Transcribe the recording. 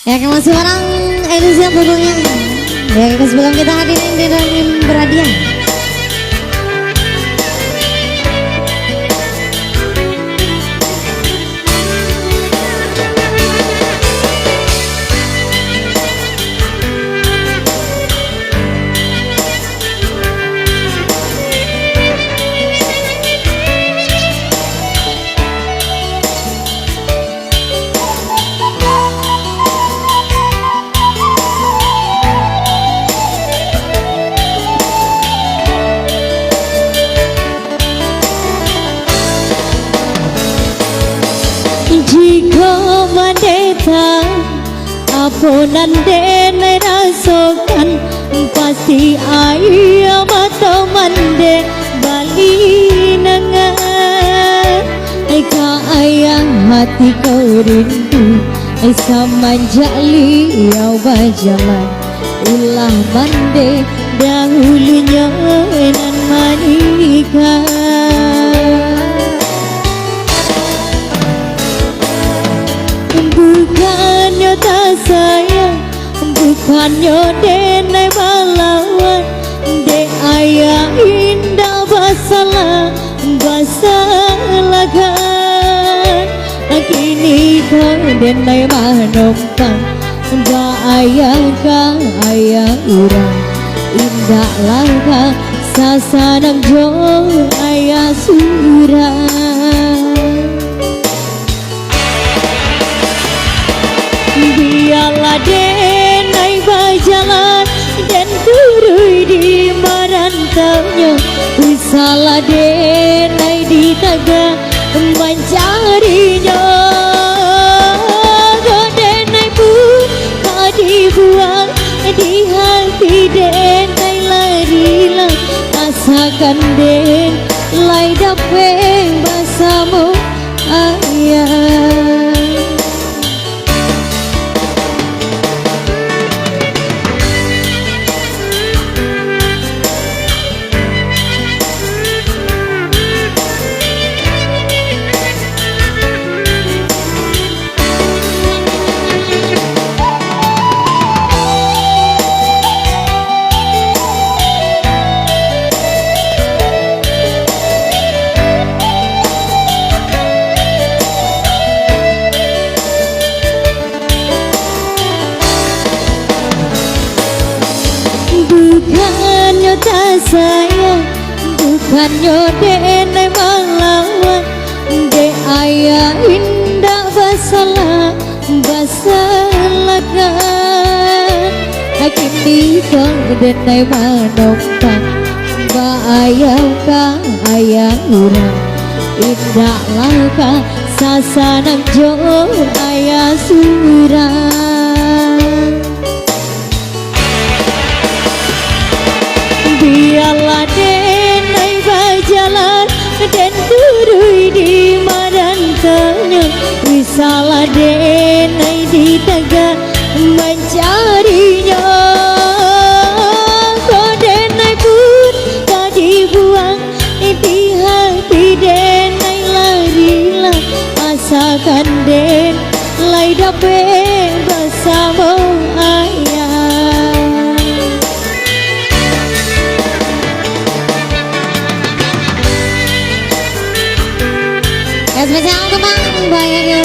Ya kamu seorang edisi yang pokoknya. Ya sebelum kita hadirin di dalam berhadiah. Jika mandeta apunan denai rasokan pasti ayah mata mande bali nengan eka ayah hati kau rindu samanja liau bajalan ulah mande dahulunya nan manikah. Bukannya tak sayang, bukannya denai melawan, de ayah indah basalahkan. Kini kau denai manompang, ba ayah kang ayah urang, indah langkah sasanang jo ayah surang. Biarlah denai berjalan dan turui di merantaunya. Usahalah denai di tegak mencarinya. Denai pun tak dibuang di hati denai larilah. Asakan den lai dapet bersama ayah. Bukannya tak sayang, bukannya denai melawan, de ayah indah basalahkan. Kini kau denai manompang, ba ayah kang ayah urang, indah langkah sasanang jo ayah surang. Biarlah denai berjalan dan turui di merantaunya. Usahalah denai di tegak mencarinya. Kau denai pun tak dibuang di hati denai larilah. Asakan den lai dapet bersama ayah. Ya spesial untuk Bang Bayar ya,